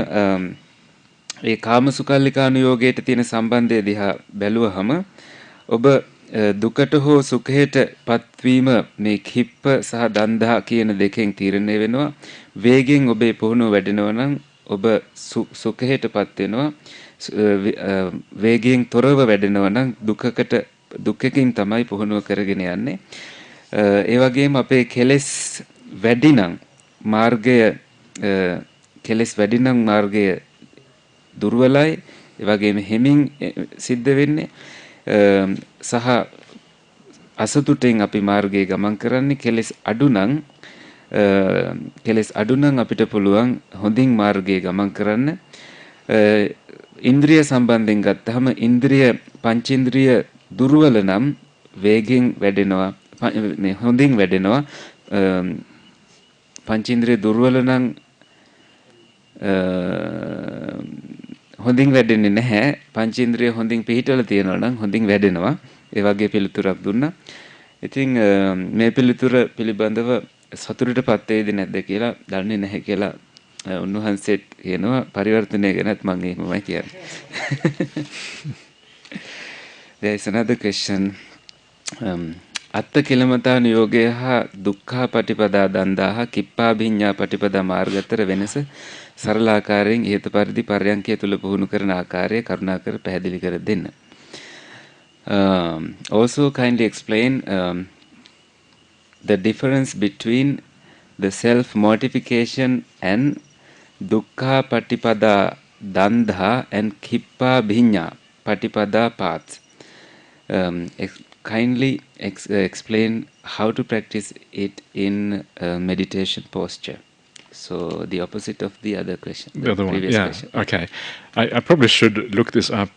B: ඒ කාමසුඛල්ලිකානුයෝගයට තියෙන සම්බන්ධය දිහා බැලුවහම ඔබ දුකට හෝ සුඛයට පත්වීම මේ කිප්ප සහ දන්දහා කියන දෙකෙන් තීරණය වෙනවා. වේගෙන් ඔබේ පුහුණුව වැඩෙනවා නම් ඔබ සුඛයටපත් වෙනවා. වේගයෙන් තොරව වැඩෙනවා නම් දුකකින් තමයි පුහුණුව කරගෙන යන්නේ. ඒ වගේම අපේ කෙලෙස් වැඩි නම් මාර්ගය කෙලෙස් වැඩි නම් මාර්ගය දුර්වලයි ඒ වගේම හිමින් සිද්ධ වෙන්නේ සහ අසතුටෙන් අපි මාර්ගයේ ගමන් කරන්නේ කෙලෙස් අඩු නම් අපිට පුළුවන් හොඳින් මාර්ගයේ ගමන් කරන්න ඉන්ද්‍රිය සම්බන්ධයෙන් ගත්තහම ඉන්ද්‍රිය පංචේන්ද්‍රිය දුර්වල නම් වේගෙන් වැඩෙනවා මේ හොඳින් වැඩෙනවා පංචේන්ද්‍රිය දුර්වල නම් හොඳින් වැඩෙන්නේ නැහැ පංචේන්ද්‍රිය හොඳින් පිහිටලා තියෙනවා නම් හොඳින් වැඩෙනවා ඒ වගේ පිළිතුරක් දුන්නා. ඉතින් මේ පිළිතුර පිළිබඳව සතුටටපත් වේද නැද්ද කියලා දන්නේ නැහැ කියලා උන්වහන්සේත් කියනවා පරිවර්තනය ගැනත් මම එහෙමමයි කියන්නේ. There is another question. අත්ත කිලමතාන යෝගය හා දුක්ඛා පටිපදා දන්දාහ කිප්පා භිඤ්ඤා පටිපදා මාර්ග අතර වෙනස සරල ආකාරයෙන් ඉහත පරිදි පර්යංකය තුල පුහුණු කරන ආකාරය කරුණාකර පැහැදිලි කර දෙන්න. Also kindly explain the difference between the self mortification and dukkha patipada dandha and kippa bhinya patipada paths. Kindly explain how to practice it in meditation posture. So the opposite of the other question,
A: the other one, yeah.
B: Question.
A: Okay, I probably should look this up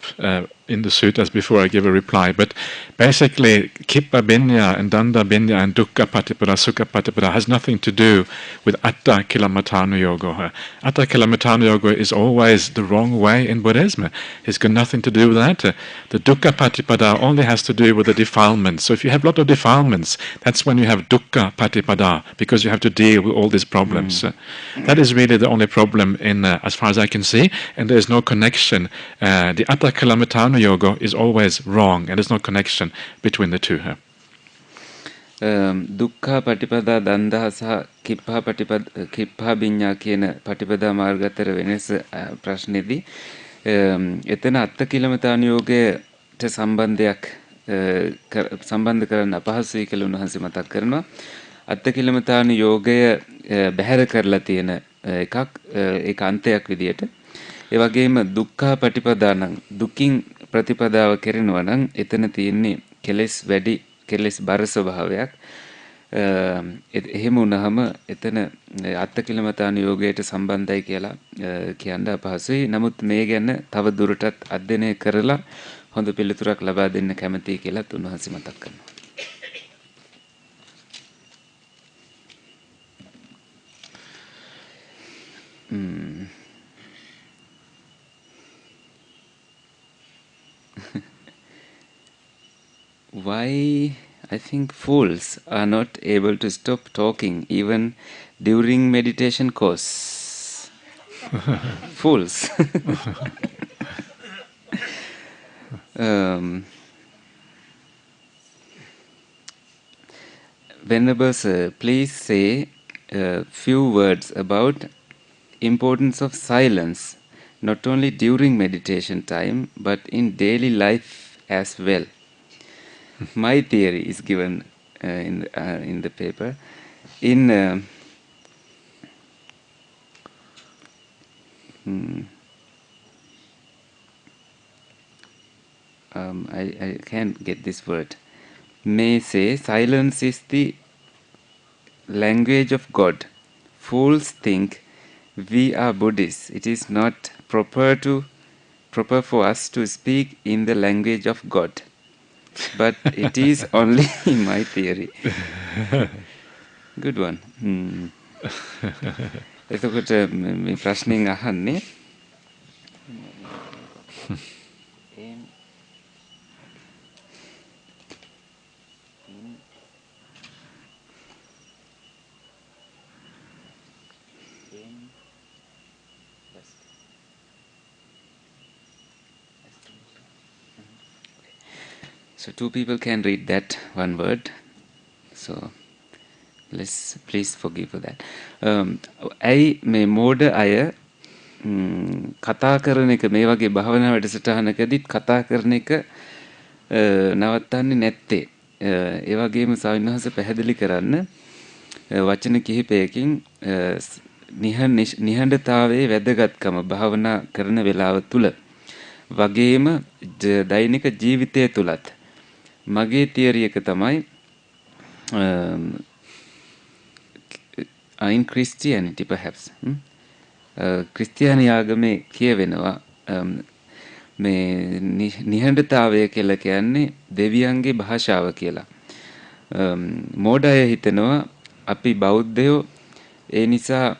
A: in the sutras before I give a reply. But basically, kippa binya and danda binya and dukkha patipada, sukha patipada has nothing to do with atta kilamatana yoga. Atta kilamatana yoga is always the wrong way in Buddhism. It's got nothing to do with that. The dukkha patipada only has to do with the defilements. So if you have a lot of defilements, that's when you have dukkha patipada, because you have to deal with all these problems. That is really the only problem in, as far as I can see, and there is no connection. The atta kilamatana yoga is always wrong, and there's no connection between the two.
B: දුක්ඛ පටිපදා දන්දහ සහ කිප්පා විඤ්ඤා කියන පටිපදා මාර්ග අතර වෙනස ප්‍රශ්නේදී එතන අත්ත කිලමතාන යෝගයට සම්බන්ධ කරන්න අපහසුයි කියලා උන්වහන්සේ මතක් කරනවා. අත්ත කිලමතාන යෝගය බැහැර කරලා තියෙන එකක් ඒක අන්තයක් විදියට. ඒ වගේම දුක්ඛ පටිපදා නම් දුකින් ප්‍රතිපදාව කෙරෙනවා නම් එතන තියෙන්නේ කෙලෙස් වැඩි කෙලෙස් බර ස්වභාවයක්. එහෙම වුණාම එතන අත්ත කිලමතාන යෝගයට සම්බන්ධයි කියලා කියන්න අපහසුයි. නමුත් මේ ගැන තව දුරටත් අධ්‍යයනය කරලා හොඳ පිළිතුරක් ලබා දෙන්න කැමතියි කියලා උන්වහන්සේ මතක් කරනවා. Why I think fools are not able to stop talking even during meditation course. Fools. Venerable Sir, please say a few words about importance of silence, not only during meditation time, but in daily life as well. My theory is given in the paper. I can't get this word. May say silence is the language of God. Fools think we are Buddhists. It is not proper for us to speak in the language of God. But it is only my theory. Good one. එතකොට මේ ප්‍රශ්نين අහන්නේ So two people can read that one word. So please forgive for that. ඇයි මේ මෝඩ අය කතා කරන එක මේ වගේ භාවනා වැඩසටහනකදීත් කතා කරන එක නවත්තන්නේ නැත්තේ? ඒ වගේම සාවින්හස පැහැදිලි කරන්න වචන කිහිපයකින් නිහඬතාවයේ වැදගත්කම භාවනා කරන වෙලාව තුල වගේම දෛනික ජීවිතය තුලත් මගේ තියරි එක තමයි in Christianity perhaps ක්‍රිස්තියානි ආගමේ කියවෙනවා මේ නිහඬතාවය කියලා කියන්නේ දෙවියන්ගේ භාෂාව කියලා. මෝඩ අය හිතනවා අපි බෞද්ධයෝ ඒ නිසා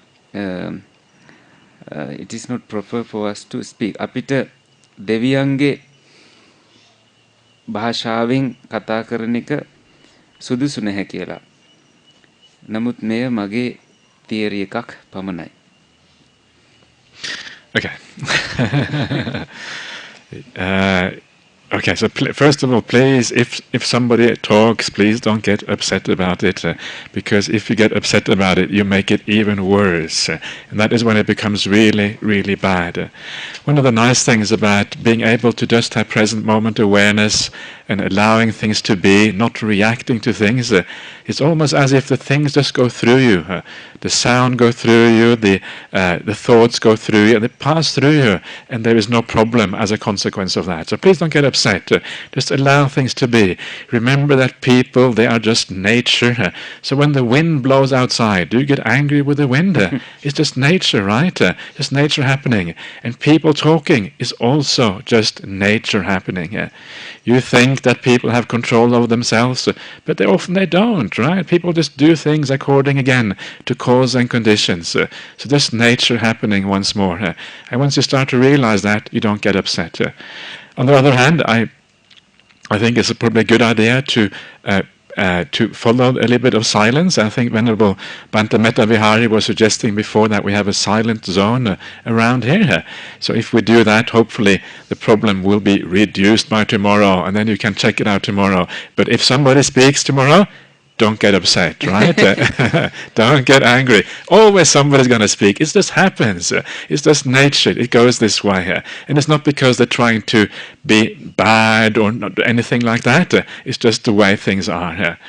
B: it is not proper for us to speak. අපිට දෙවියන්ගේ භාෂාවෙන් කතා කරන එක සුදුසු නැහැ කියලා. නමුත් මෙය මගේ තියරි එකක් පමණයි.
A: Okay. Okay, so first of all, please, if somebody talks, please don't get upset about it, because if you get upset about it, you make it even worse, and that is when it becomes really, really bad. One of the nice things about being able to just have present moment awareness and allowing things to be, not reacting to things, it's almost as if the things just go through you. The sound go through you, the thoughts go through you, and they pass through you, and there is no problem as a consequence of that. So please don't get upset. Just allow things to be. Remember that people, they are just nature. So when the wind blows outside, do you get angry with the wind? It's just nature, right? Just nature happening. And people talking is also just nature happening. You think that people have control over themselves, but often they don't, right? People just do things according, again, to cause and conditions. So just nature happening once more. And once you start to realize that, you don't get upset. On the other hand, I think it's probably a good idea to follow a little bit of silence. I think Venerable Bhante Metta Vihari was suggesting before that we have a silent zone around here. So if we do that, hopefully the problem will be reduced by tomorrow, and then you can check it out tomorrow. But if somebody speaks tomorrow, don't get upset, right? Don't get angry. Always somebody's going to speak. It just happens. It's just nature. It goes this way. And it's not because they're trying to be bad or not anything like that. It's just the way things are.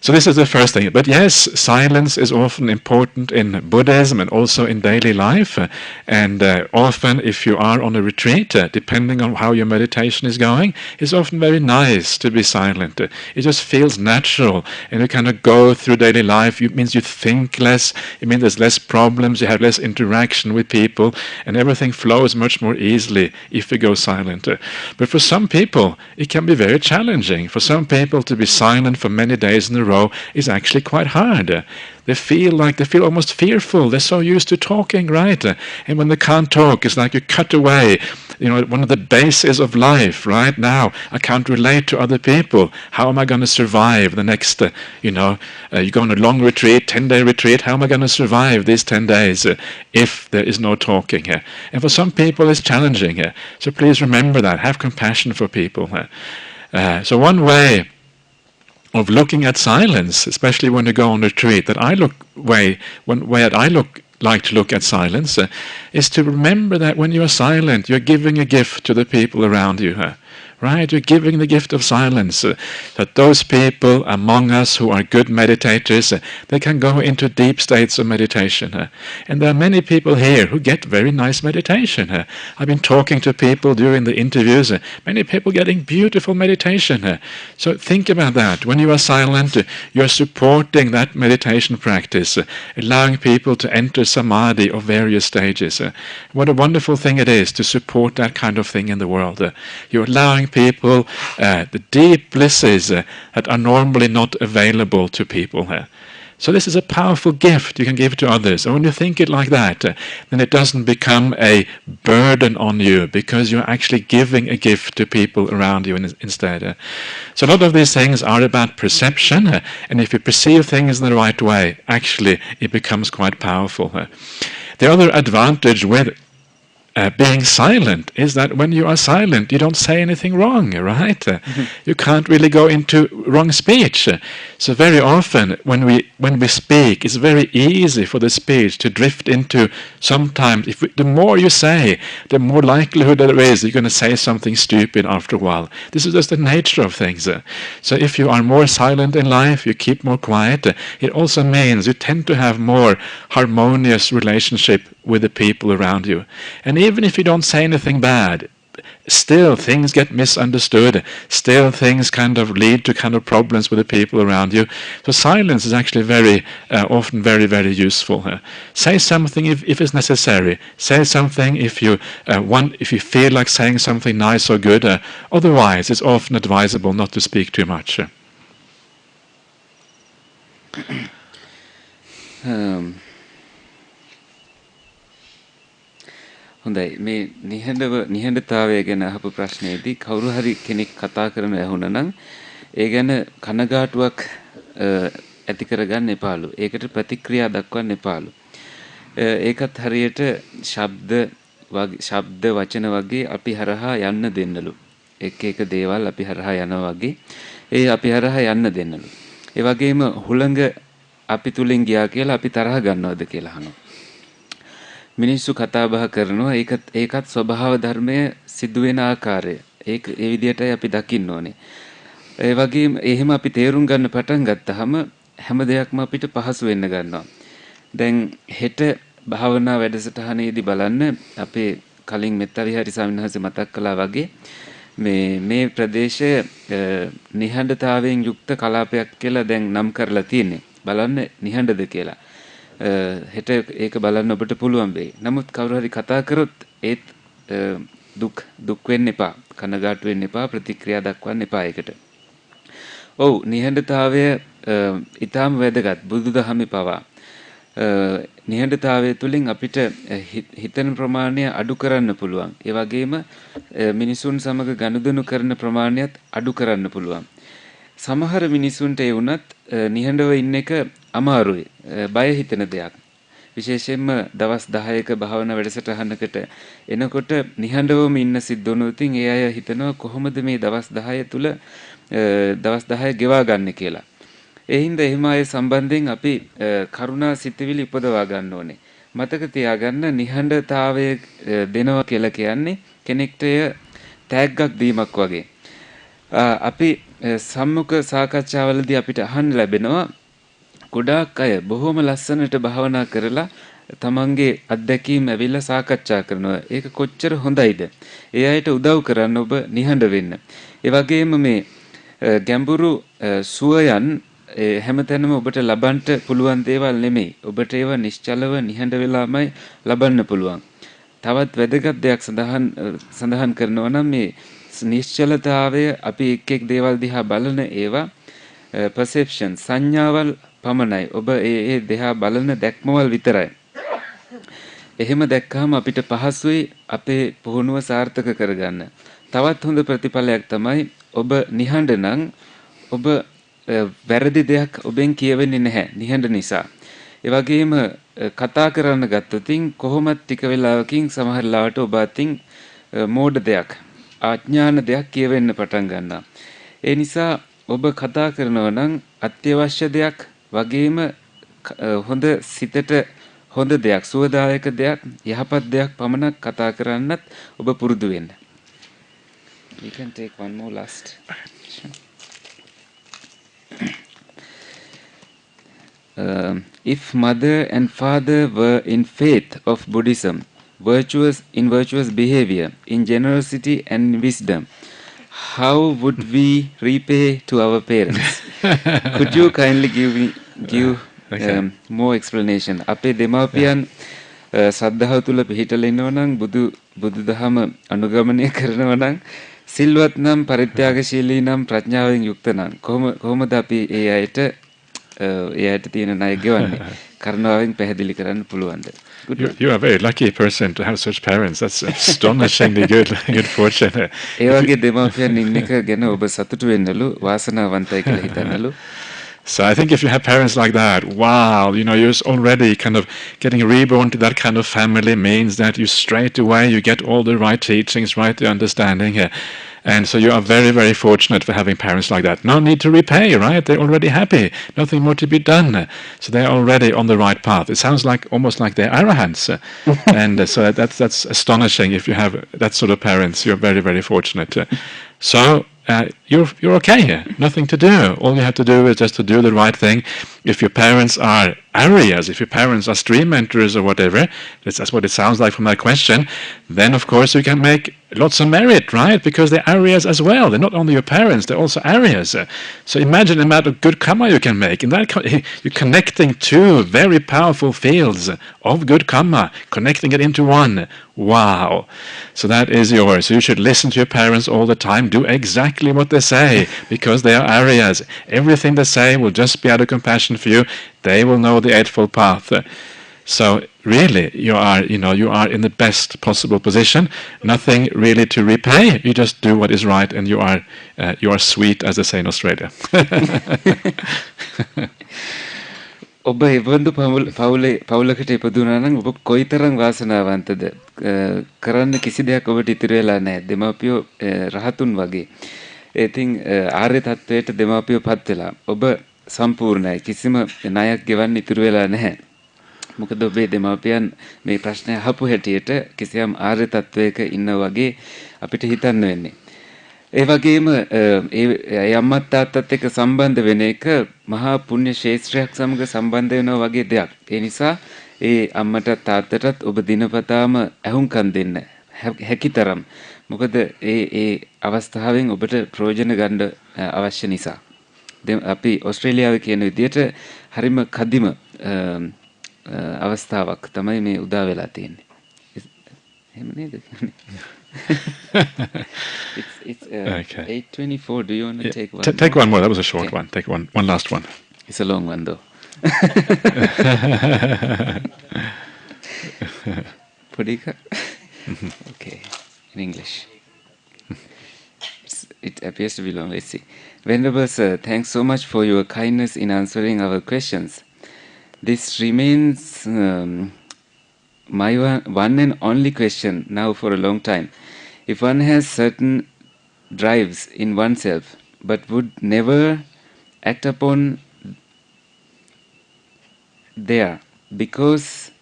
A: So this is the first thing. But yes, silence is often important in Buddhism and also in daily life. And often if you are on a retreat, depending on how your meditation is going, it's often very nice to be silent. It just feels natural. And you kind of go through daily life. It means you think less. It means there's less problems. You have less interaction with people. And everything flows much more easily if you go silent. But for some people, it can be very challenging. For some people to be silent for many days in a row is actually quite hard. They feel almost fearful. They're so used to talking, right? And when they can't talk, it's like you cut away, one of the bases of life, right? Now, I can't relate to other people. How am I going to survive the next, you go on a long retreat, 10-day retreat, how am I going to survive these 10 days if there is no talking? And for some people, it's challenging. So please remember that. Have compassion for people. So one way of looking at silence, especially when you go on retreat, one way that I like to look at silence is to remember that when you are silent, you're giving a gift to the people around you. Right? You're giving the gift of silence, that those people among us who are good meditators, they can go into deep states of meditation. And there are many people here who get very nice meditation. I've been talking to people during the interviews, many people getting beautiful meditation. So think about that. When you are silent, you're supporting that meditation practice, allowing people to enter samadhi of various stages. What a wonderful thing it is to support that kind of thing in the world. You're allowing people the deep blisses that are normally not available to people. So this is a powerful gift you can give to others. And when you think it like that, then it doesn't become a burden on you, because you're actually giving a gift to people around you instead. So a lot of these things are about perception, and if you perceive things in the right way, actually it becomes quite powerful. The other advantage with being silent is that when you are silent, you don't say anything wrong, right? You can't really go into wrong speech. So very often when we speak, it's very easy for the speech to drift into. Sometimes, the more you say, the more likelihood there is you're going to say something stupid after a while. This is just the nature of things. So if you are more silent in life, you keep more quiet. It also means you tend to have more harmonious relationship with the people around you. And even if you don't say anything bad, still things get misunderstood. Still things kind of lead to kind of problems with the people around you. So silence is actually very often very, very useful. Say something if it's necessary. Say something if you if you feel like saying something nice or good. Otherwise, it's often advisable not to speak too much.
B: හොඳයි මේ නිහඬතාවය ගැන අහපු ප්‍රශ්නයේදී කවුරු හරි කෙනෙක් කතා කරන ඇහුණා නම් ඒ ගැන කනගාටුවක් ඇති කරගන්න එපාලු. ඒකට ප්‍රතික්‍රියා දක්වන්න එපාලු. ඒකත් හරියට ශබ්ද වචන වගේ අපි හරහා යන්න දෙන්නලු. එක දේවල් අපි හරහා යනවා වගේ ඒ අපි හරහා යන්න දෙන්නලු. ඒ වගේම හුළඟ අපි තුලින් ගියා කියලා අපි තරහ ගන්නවද කියලා අහනවා. මිනිස්සු කතා බහ කරනවා ඒකත් ස්වභාව ධර්මයේ සිදුවෙන ආකාරය. ඒ විදිහටයි අපි දකින්න ඕනේ. ඒ වගේම එහෙම අපි තේරුම් ගන්න පටන් ගත්තාම හැම දෙයක්ම අපිට පහසු වෙන්න ගන්නවා. දැන් හෙට භාවනා වැඩසටහනේදී බලන්න අපේ කලින් මෙත්තවිහාරි ස්වාමීන් වහන්සේ මතක් කළා වගේ මේ ප්‍රදේශය නිහඬතාවයෙන් යුක්ත කලාපයක් කියලා දැන් නම් කරලා තියෙන්නේ. බලන්න නිහඬද කියලා. හෙට ඒක බලන්න ඔබට පුළුවන් වෙයි. නමුත් කවුරු හරි කතා කරොත් ඒත් දුක් වෙන්න එපා. කනගාටු වෙන්න එපා. ප්‍රතික්‍රියා දක්වන්න එපා ඒකට. ඔව් නිහඬතාවය ඊටාම වැදගත්. බුදුදහමේ පවා නිහඬතාවය තුළින් අපිට හිතන ප්‍රමාණය අඩු කරන්න පුළුවන්. ඒ වගේම මිනිසුන් සමග ගනුදෙනු කරන ප්‍රමාණයත් අඩු කරන්න පුළුවන්. සමහර මිනිසුන්ට ඒ වුණත් නිහඬව ඉන්න එක අමාරුයි. බය හිතෙන දෙයක්. විශේෂයෙන්ම දවස් 10ක භාවනා වැඩසටහනකට එනකොට නිහඬවම ඉන්න සිද්ධ වුණොත් ඒ අය හිතනවා කොහොමද මේ දවස් 10 තුල දවස් 10 ගෙවා ගන්න කියලා. ඒ හින්දා එහෙම අය සම්බන්ධයෙන් අපි කරුණා සිතවිලි උපදවා ගන්න ඕනේ. මතක තියාගන්න නිහඬතාවය දෙනවා කියලා කියන්නේ කෙනෙක්ට තෑග්ගක් දීමක් වගේ. අපි සම්මුඛ සාකච්ඡාවලදී අපිට අහන්න ලැබෙනවා ගොඩාක් අය බොහොම ලස්සනට භාවනා කරලා තමන්ගේ අත්දැකීම් ඇවිල්ලා සාකච්ඡා කරනවා. ඒක කොච්චර හොඳයිද? ඒ අයට උදව් කරන්න ඔබ නිහඬ වෙන්න. ඒ වගේම මේ ගැඹුරු සුවයන් හැමතැනම ඔබට ලබන්න පුළුවන් දේවල් නෙමෙයි. ඔබට ඒවා නිශ්චලව නිහඬ වෙලාමයි ලබන්න පුළුවන්. තවත් වැදගත් දෙයක් සඳහන් කරනවා නම් මේ නිශ්චලතාවය අපි එක් දේවල් දිහා බලන ඒවා perception සංඥාවල් පමණයි. ඔබ ඒ දිහා බලන දැක්මවල විතරයි. එහෙම දැක්කහම අපිට පහසුයි අපේ පුහුණුව සාර්ථක කරගන්න. තවත් හොඳ ප්‍රතිඵලයක් තමයි ඔබ නිහඬ නම් ඔබ වැරදි දෙයක් ඔබෙන් කියවෙන්නේ නැහැ නිහඬ නිසා. ඒ වගේම කතා කරන්න ගත්තොත් කොහොමද ටික වෙලාවකින් සමහර ලාවට ඔබ අතින් මෝඩ දෙයක් ආඥාන දෙයක් කියවෙන්න පටන් ගන්නවා. ඒ නිසා ඔබ කතා කරනවා නම් අත්‍යවශ්‍ය දෙයක් වගේම හොඳ සිතට හොඳ දෙයක් සුවදායක දෙයක් යහපත් දෙයක් පමණක් කතා කරන්නත් ඔබ පුරුදු වෙන්න. We can take one more last. If mother and father were in faith of Buddhism, in virtuous behavior, in generosity and wisdom, how would we repay to our parents? Could you kindly give more explanation? අපේ දෙමාපියන් සද්ධාව තුල පිහිටලා ඉන්නවා නම් බුදුදහම අනුගමනය කරනවා නම් සිල්වත් නම් පරිත්‍යාගශීලී නම් ප්‍රඥාවෙන් යුක්ත නම් කොහොමද අපි ඒ අයට තියෙන ණය ගෙවන්නේ? කරුණාවෙන් පැහැදිලි කරන්න පුළුවන්ද?
A: You are a very lucky person to have such parents. That's astonishingly good fortune.
B: ඒ වගේ දෙමාපියන් ඉන්න එක ගැන ඔබ සතුටු වෙන්නලු වාසනාවන්තයි කියලා හිතන්නලු.
A: So I think if you have parents like that, wow, you're already kind of getting reborn to that kind of family means that you straight away you get all the right teachings, right the understanding here. And so you are very, very fortunate for having parents like that. No need to repay, right? They're already happy. Nothing more to be done. So they're already on the right path. It sounds like almost like they're arahants. And so that's astonishing if you have that sort of parents. You're very, very fortunate. So you're okay here. Nothing to do. All you have to do is just to do the right thing. If your parents are Aryas, if your parents are stream mentors or whatever, that's what it sounds like from that question, then of course you can make lots of merit, right? Because they're Aryas as well. They're not only your parents, they're also Aryas. So imagine the amount of good karma you can make. In that, you're connecting two very powerful fields of good karma, connecting it into one. Wow. So that is yours. So you should listen to your parents all the time. Do exactly what they say, because they are Aryas. Everything they say will just be out of compassion for you. They will know the Eightfold Path. So really, you are in the best possible position. Nothing really to repay. You just do what is right, and you are sweet, as they say in Australia.
B: ඔබ එවන්දු පවුලකට ඉපදුනා නම් ඔබ කොයිතරම් වාසනාවන්තද කරන්න කිසි දෙයක් ඔබට ඉතිරි වෙලා නැහැ දෙමාපියෝ රහතුන් වගේ ඉතින් ආර්ය තත්වයට දෙමාපියෝ පත් වෙලා ඔබ සම්පූර්ණයි කිසිම ණයක් ගෙවන්න ඉතිරි වෙලා නැහැ මොකද ඔබේ දෙමාපියන් මේ ප්‍රශ්නය අහපු හැටියට කිසියම් ආර්ය තත්වයක ඉන්නා වගේ අපිට හිතන්න වෙන්නේ ඒ වගේම ඒ අම්මත් තාත්තත් එක්ක සම්බන්ධ වෙන එක මහා පුණ්‍ය ශේත්‍රයක් සමග සම්බන්ධ වෙනවා වගේ දෙයක්. ඒ නිසා ඒ අම්මටත් තාත්තටත් ඔබ දිනපතාම ඇහුම්කන් දෙන්න හැකිතරම්. මොකද ඒ අවස්ථාවෙන් ඔබට ප්‍රයෝජන ගන්න අවශ්‍ය නිසා. අපි ඕස්ට්‍රේලියාවේ කියන විදිහට හරිම කදිම අවස්ථාවක් තමයි මේ උදා වෙලා තියෙන්නේ. එහෙම nේද? it's
A: okay.
B: 8:24. Do you want to take one?
A: Take one more. That was a short one. Take one last one.
B: It's a long one though. Pudika? Okay, in English. It appears to be long. Let's see. Venerable Sir, thanks so much for your kindness in answering our questions. This remains my one and only question now for a long time. If one has certain drives in oneself but would never act upon there because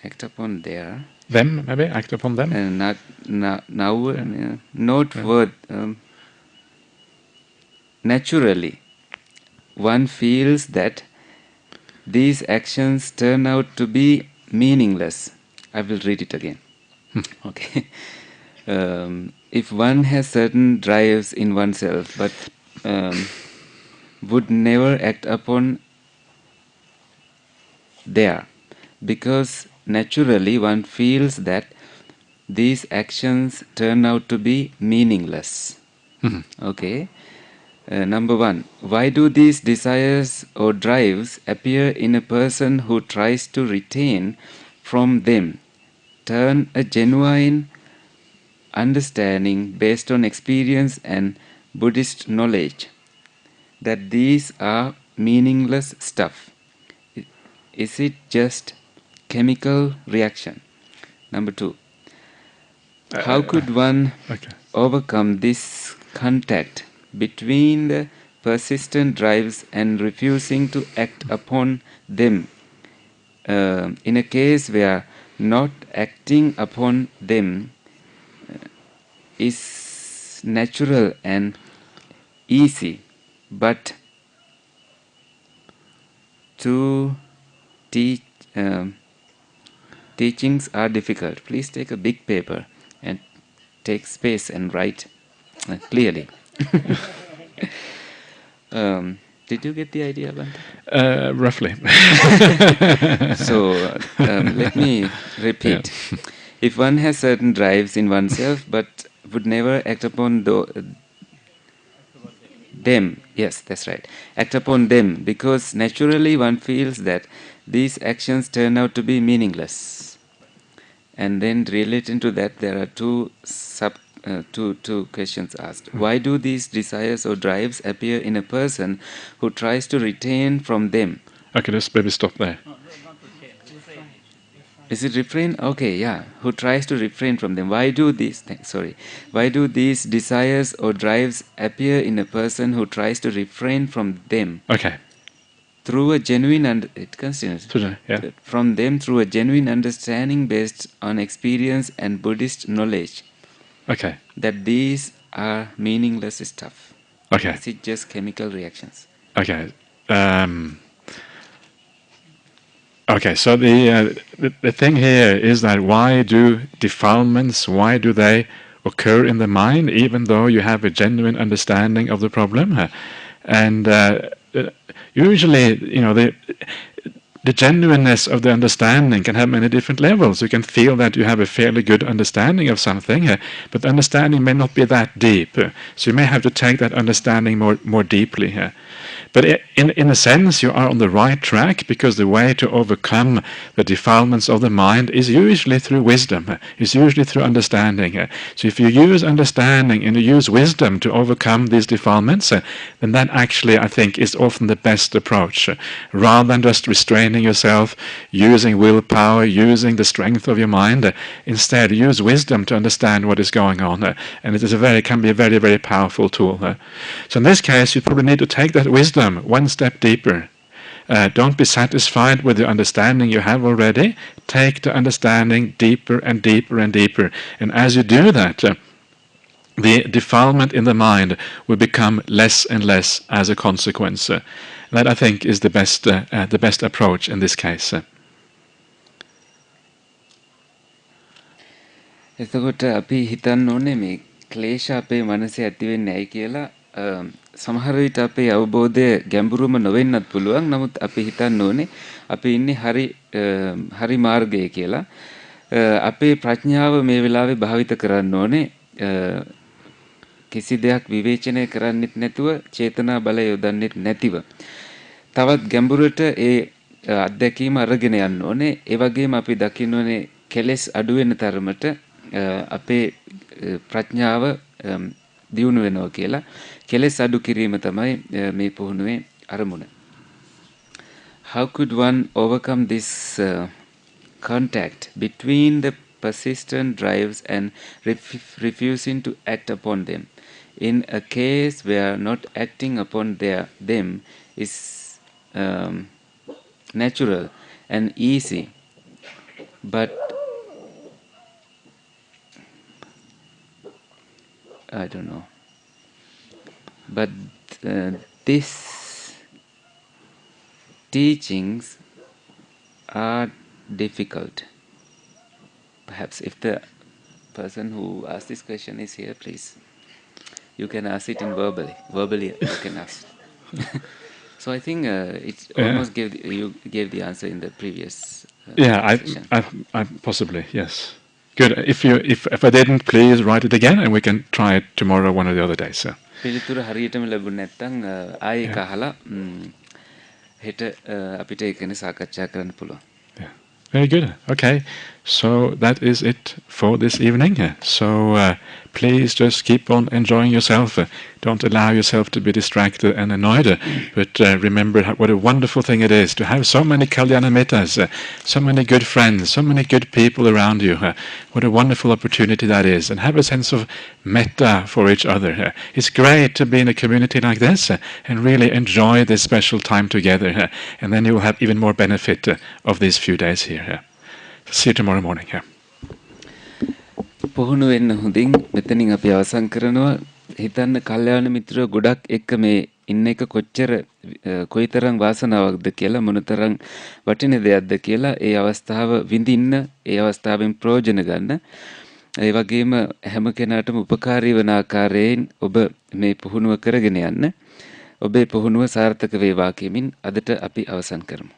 B: act upon there
A: them maybe act upon them
B: not word naturally one feels that these actions turn out to be meaningless. I will read it again. Okay. If one has certain drives in oneself but would never act upon there because naturally one feels that these actions turn out to be meaningless. Okay. Number one, why do these desires or drives appear in a person who tries to retain from them, turn a genuine understanding based on experience and Buddhist knowledge that these are meaningless stuff? Is it just chemical reaction? Number two, how could one overcome this contact between the persistent drives and refusing to act upon them in a case where not acting upon them is natural and easy, but to teachings are difficult? Please take a big paper and take space and write clearly. Did you get the idea, Bante?
A: Roughly.
B: So let me repeat. Yeah. If one has certain drives in oneself but would never act upon them, yes, that's right, act upon them because naturally one feels that these actions turn out to be meaningless. And then relating to that, there are two two questions asked. Why do these desires or drives appear in a person who tries to refrain from them?
A: Okay, let's maybe stop there.
B: Is it refrain? Okay, yeah. Who tries to refrain from them? Why do Why do these desires or drives appear in a person who tries to refrain from them?
A: Okay.
B: Through a genuine and it continues.
A: Yeah.
B: From them through a genuine understanding based on experience and Buddhist knowledge.
A: Okay.
B: That these are meaningless stuff.
A: Okay.
B: Is it just chemical reactions?
A: Okay. Okay, so the thing here is that why do defilements, why do they occur in the mind even though you have a genuine understanding of the problem? And usually, the genuineness of the understanding can have many different levels. You can feel that you have a fairly good understanding of something, but the understanding may not be that deep. So you may have to take that understanding more deeply. But in a sense, you are on the right track, because the way to overcome the defilements of the mind is usually through wisdom, is usually through understanding. So if you use understanding and you use wisdom to overcome these defilements, then that actually, I think, is often the best approach. Rather than just restraining yourself, using willpower, using the strength of your mind, instead use wisdom to understand what is going on. And it can be a very, very powerful tool. So in this case, you probably need to take that wisdom one step deeper. Don't be satisfied with the understanding you have already. Take the understanding deeper and deeper and deeper. And as you do that, the defilement in the mind will become less and less as a consequence. That, I think, is the best approach in this case.
B: එතකොට අපි හිතන්න ඕනේ මේ ක්ලේශ අපේ මනසේ ඇති වෙන්නේ ඇයි කියලා. සමහර විට අපේ අවබෝධය ගැඹුරුම නොවෙන්නත් පුළුවන්. නමුත් අපි හිතන්න ඕනේ අපි ඉන්නේ හරි මාර්ගයේ කියලා. අපේ ප්‍රඥාව මේ වෙලාවේ භාවිත කරන්න ඕනේ. කිසි දෙයක් විවේචනය කරන්නෙත් නැතුව, චේතනා බලය යොදන්නෙත් නැතිව. තවත් ගැඹුරට ඒ අත්දැකීම අරගෙන යන්න ඕනේ. ඒ වගේම අපි දකින්න ඕනේ කෙලෙස් අඩු වෙන තරමට අපේ ප්‍රඥාව දියුණු වෙනවා කියලා. කෙලෙස් අඩු කිරීම තමයි මේ පුහුණුවේ අරමුණ. How could one overcome this contact between the persistent drives and refusing to act upon them? In a case where not acting upon them is natural and easy, but I don't know. But these teachings are difficult. Perhaps if the person who asked this question is here, please, you can ask it in verbally. Verbally, you can ask. So I think it almost you gave the answer in the previous.
A: I possibly, yes. Good. If I didn't, please write it again, and we can try it tomorrow, one of the other days.
B: පිළිතුර හරියටම ලැබුණ නැත්නම් ආයෙ කහලා හෙට අපිට ඒක ගැන සාකච්ඡා කරන්න පුළුවන්.
A: Very good. Okay, so that is it for this evening. So please just keep on enjoying yourself. Don't allow yourself to be distracted and annoyed. But remember what a wonderful thing it is to have so many Kalyana Mittas, so many good friends, so many good people around you. What a wonderful opportunity that is. And have a sense of metta for each other. It's great to be in a community like this and really enjoy this special time together. And then you will have even more benefit of these few days here. See you tomorrow morning.
B: පුහුණු වෙන්න හොඳින් මෙතනින් අපි අවසන් කරනවා. හිතන්න කල්යාණ මිත්‍රයෝ ගොඩක් එක්ක මේ ඉන්න එක කොයිතරම් වාසනාවක්ද කියලා, මොනතරම් වටින දෙයක්ද කියලා ඒ අවස්ථාව විඳින්න, ඒ අවස්ථාවෙන් ප්‍රයෝජන ගන්න. ඒ වගේම හැම කෙනාටම උපකාරී වන ආකාරයෙන් ඔබ මේ පුහුණුව කරගෙන යන්න. ඔබේ පුහුණුව සාර්ථක වේවා කියමින් අදට අපි අවසන් කරමු.